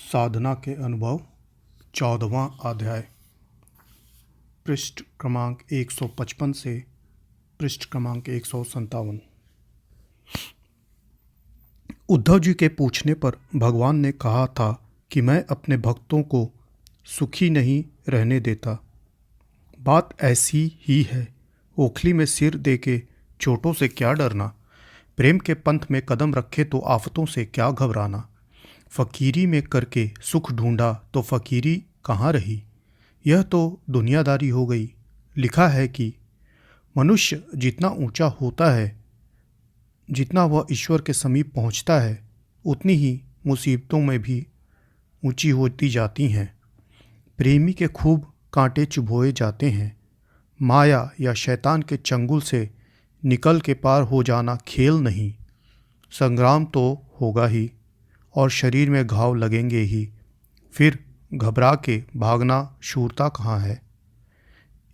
साधना के अनुभव 14वां अध्याय पृष्ठ क्रमांक 155 से पृष्ठ क्रमांक 157। उद्धव जी के पूछने पर भगवान ने कहा था कि मैं अपने भक्तों को सुखी नहीं रहने देता। बात ऐसी ही है। ओखली में सिर दे के चोटों से क्या डरना, प्रेम के पंथ में कदम रखे तो आफतों से क्या घबराना। फ़कीरी में करके सुख ढूंढा तो फ़कीरी कहाँ रही, यह तो दुनियादारी हो गई। लिखा है कि मनुष्य जितना ऊंचा होता है, जितना वह ईश्वर के समीप पहुंचता है, उतनी ही मुसीबतों में भी ऊंची होती जाती हैं। प्रेमी के खूब कांटे चुभोए जाते हैं। माया या शैतान के चंगुल से निकल के पार हो जाना खेल नहीं, संग्राम तो होगा ही और शरीर में घाव लगेंगे ही। फिर घबरा के भागना शूरता कहाँ है।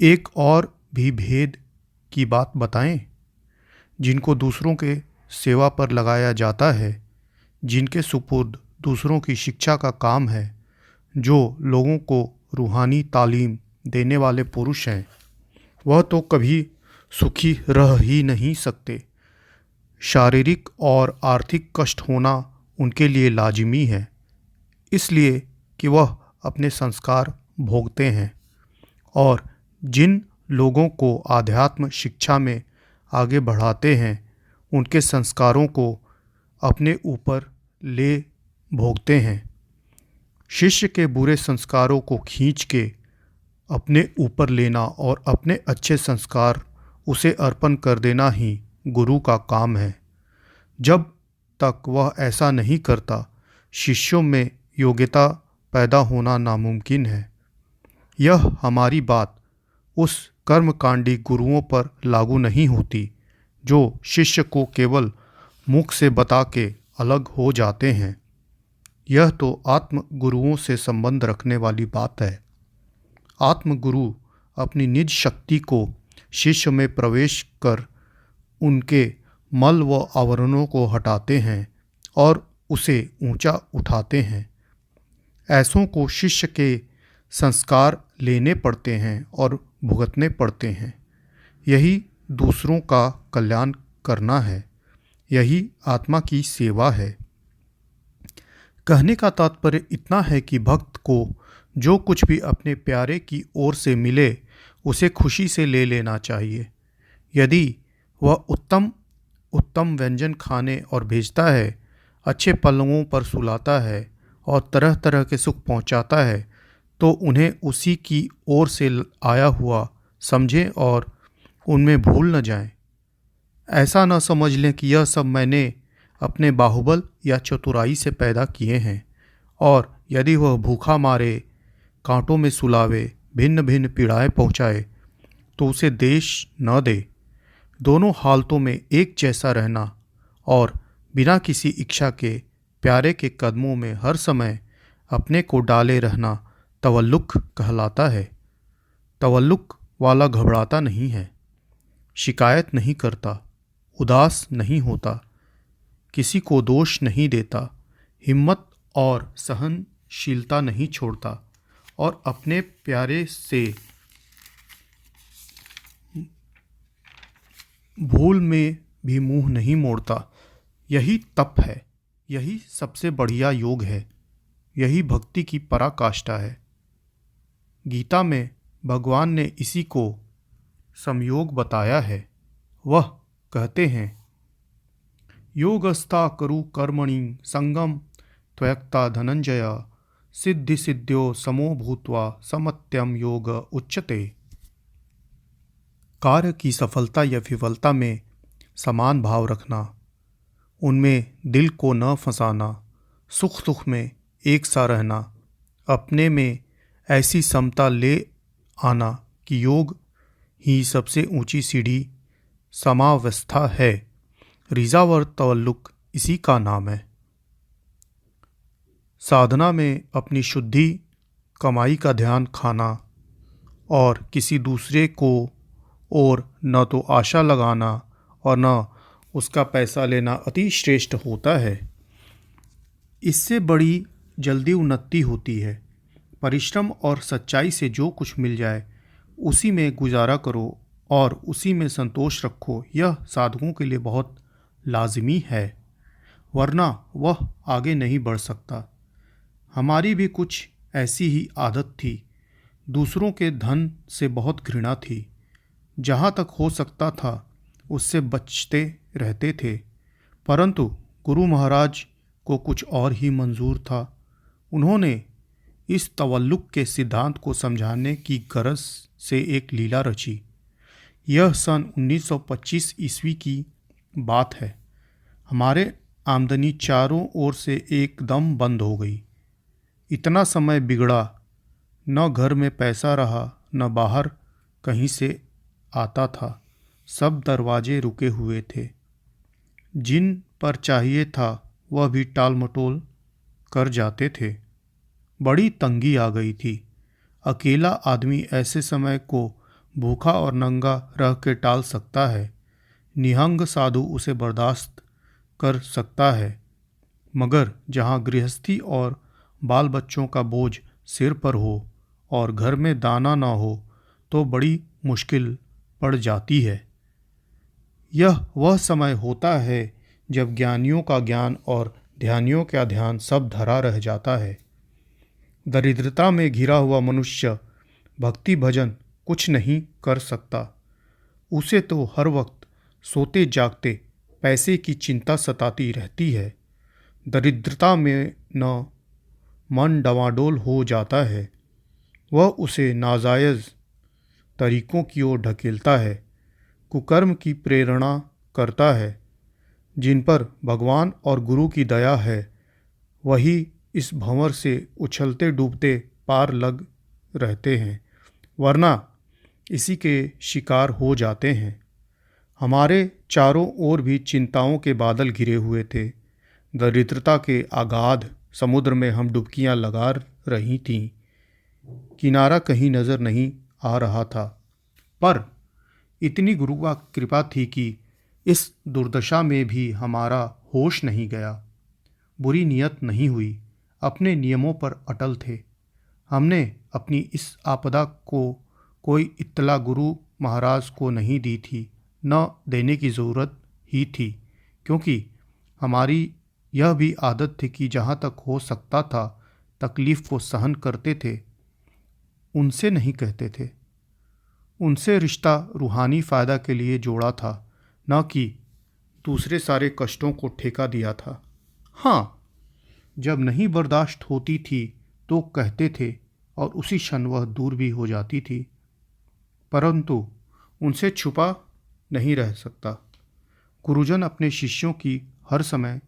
एक और भी भेद की बात बताएं। जिनको दूसरों के सेवा पर लगाया जाता है, जिनके सुपुर्द दूसरों की शिक्षा का काम है, जो लोगों को रूहानी तालीम देने वाले पुरुष हैं, वह तो कभी सुखी रह ही नहीं सकते। शारीरिक और आर्थिक कष्ट होना उनके लिए लाजिमी है, इसलिए कि वह अपने संस्कार भोगते हैं। और जिन लोगों को आध्यात्म शिक्षा में आगे बढ़ाते हैं, उनके संस्कारों को अपने ऊपर ले भोगते हैं। शिष्य के बुरे संस्कारों को खींच के अपने ऊपर लेना और अपने अच्छे संस्कार उसे अर्पण कर देना ही गुरु का काम है। जब तक वह ऐसा नहीं करता, शिष्यों में योग्यता पैदा होना नामुमकिन है। यह हमारी बात उस कर्मकांडी गुरुओं पर लागू नहीं होती जो शिष्य को केवल मुख से बता के अलग हो जाते हैं। यह तो आत्म गुरुओं से संबंध रखने वाली बात है। आत्म गुरु अपनी निज शक्ति को शिष्य में प्रवेश कर उनके मल व आवरणों को हटाते हैं और उसे ऊंचा उठाते हैं। ऐसों को शिष्य के संस्कार लेने पड़ते हैं और भुगतने पड़ते हैं। यही दूसरों का कल्याण करना है, यही आत्मा की सेवा है। कहने का तात्पर्य इतना है कि भक्त को जो कुछ भी अपने प्यारे की ओर से मिले, उसे खुशी से ले लेना चाहिए। यदि वह उत्तम व्यंजन खाने और भेजता है, अच्छे पलंगों पर सुलाता है और तरह तरह के सुख पहुंचाता है, तो उन्हें उसी की ओर से आया हुआ समझें और उनमें भूल न जाएं। ऐसा न समझ लें कि यह सब मैंने अपने बाहुबल या चतुराई से पैदा किए हैं। और यदि वह भूखा मारे, कांटों में सुलावे, भिन्न भिन्न पीड़ाएं पहुंचाए, तो उसे देश न दे। दोनों हालतों में एक जैसा रहना और बिना किसी इच्छा के प्यारे के कदमों में हर समय अपने को डाले रहना तवल्लुक कहलाता है। तवल्लुक वाला घबराता नहीं है, शिकायत नहीं करता, उदास नहीं होता, किसी को दोष नहीं देता, हिम्मत और सहनशीलता नहीं छोड़ता और अपने प्यारे से भूल में भी मुंह नहीं मोड़ता। यही तप है, यही सबसे बढ़िया योग है, यही भक्ति की पराकाष्ठा है। गीता में भगवान ने इसी को संयोग बताया है। वह कहते हैं, योगस्था करु कर्मणि संगम त्वयक्ता धनंजय सिद्धि सिद्ध्यो समो भूत्वा समत्यम योग उच्यते। कार्य की सफलता या विफलता में समान भाव रखना, उनमें दिल को न फंसाना, सुख दुख में एक सा रहना, अपने में ऐसी समता ले आना कि योग ही सबसे ऊंची सीढ़ी समावस्था है। रिज़ावर तवल्लुक इसी का नाम है। साधना में अपनी शुद्धि, कमाई का ध्यान खाना और किसी दूसरे को और न तो आशा लगाना और न उसका पैसा लेना अति श्रेष्ठ होता है। इससे बड़ी जल्दी उन्नति होती है। परिश्रम और सच्चाई से जो कुछ मिल जाए उसी में गुजारा करो और उसी में संतोष रखो, यह साधकों के लिए बहुत लाजिमी है, वरना वह आगे नहीं बढ़ सकता। हमारी भी कुछ ऐसी ही आदत थी। दूसरों के धन से बहुत घृणा थी। जहाँ तक हो सकता था उससे बचते रहते थे। परंतु गुरु महाराज को कुछ और ही मंजूर था। उन्होंने इस तवल्लुक के सिद्धांत को समझाने की गरज से एक लीला रची। यह सन 1925 ईस्वी की बात है। हमारे आमदनी चारों ओर से एकदम बंद हो गई। इतना समय बिगड़ा, न घर में पैसा रहा न बाहर कहीं से आता था। सब दरवाजे रुके हुए थे। जिन पर चाहिए था वह भी टाल मटोल कर जाते थे। बड़ी तंगी आ गई थी। अकेला आदमी ऐसे समय को भूखा और नंगा रह के टाल सकता है। निहंग साधु उसे बर्दाश्त कर सकता है, मगर जहाँ गृहस्थी और बाल बच्चों का बोझ सिर पर हो और घर में दाना ना हो तो बड़ी मुश्किल पड़ जाती है। यह वह समय होता है जब ज्ञानियों का ज्ञान और ध्यानियों का ध्यान सब धरा रह जाता है। दरिद्रता में घिरा हुआ मनुष्य भक्ति भजन कुछ नहीं कर सकता। उसे तो हर वक्त सोते जागते पैसे की चिंता सताती रहती है। दरिद्रता में न मन डवाडोल हो जाता है, वह उसे नाजायज़ तरीकों की ओर ढकेलता है, कुकर्म की प्रेरणा करता है। जिन पर भगवान और गुरु की दया है वही इस भंवर से उछलते डूबते पार लग रहते हैं, वरना इसी के शिकार हो जाते हैं। हमारे चारों ओर भी चिंताओं के बादल घिरे हुए थे। दरिद्रता के अगाध समुद्र में हम डुबकियां लगा रही थीं। किनारा कहीं नज़र नहीं आ रहा था, पर इतनी गुरु की कृपा थी कि इस दुर्दशा में भी हमारा होश नहीं गया। बुरी नीयत नहीं हुई, अपने नियमों पर अटल थे। हमने अपनी इस आपदा को कोई इत्तला गुरु महाराज को नहीं दी थी, न देने की ज़रूरत ही थी, क्योंकि हमारी यह भी आदत थी कि जहाँ तक हो सकता था तकलीफ़ को सहन करते थे, उनसे नहीं कहते थे। उनसे रिश्ता रूहानी फ़ायदा के लिए जोड़ा था, न कि दूसरे सारे कष्टों को ठेका दिया था। हाँ, जब नहीं बर्दाश्त होती थी तो कहते थे और उसी क्षण वह दूर भी हो जाती थी, परंतु उनसे छुपा नहीं रह सकता। गुरुजन अपने शिष्यों की हर समय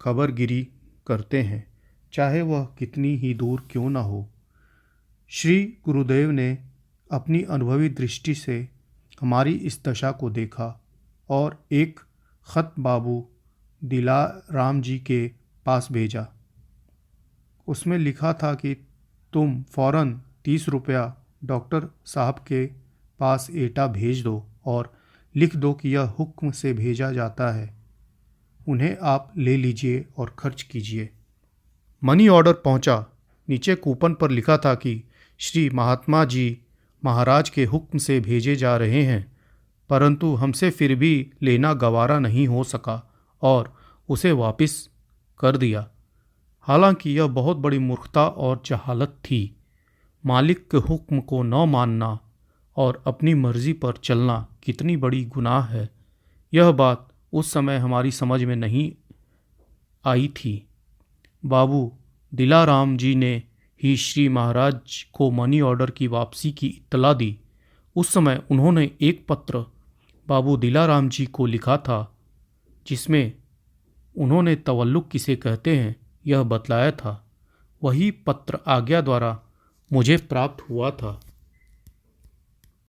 खबरगिरी करते हैं, चाहे वह कितनी ही दूर क्यों न हो। श्री गुरुदेव ने अपनी अनुभवी दृष्टि से हमारी इस दशा को देखा और एक ख़त बाबू दिलाराम जी के पास भेजा। उसमें लिखा था कि तुम फ़ौरन 30 रुपया डॉक्टर साहब के पास एटा भेज दो और लिख दो कि यह हुक्म से भेजा जाता है, उन्हें आप ले लीजिए और खर्च कीजिए। मनी ऑर्डर पहुंचा। नीचे कूपन पर लिखा था कि श्री महात्मा जी महाराज के हुक्म से भेजे जा रहे हैं, परंतु हमसे फिर भी लेना गवारा नहीं हो सका और उसे वापस कर दिया। हालांकि यह बहुत बड़ी मूर्खता और जहालत थी। मालिक के हुक्म को न मानना और अपनी मर्जी पर चलना कितनी बड़ी गुनाह है, यह बात उस समय हमारी समझ में नहीं आई थी। बाबू दिलाराम जी ने ही श्री महाराज को मनी ऑर्डर की वापसी की इत्तला दी। उस समय उन्होंने एक पत्र बाबू दिलाराम जी को लिखा था, जिसमें उन्होंने तवल्लुक किसे कहते हैं यह बतलाया था। वही पत्र आज्ञा द्वारा मुझे प्राप्त हुआ था।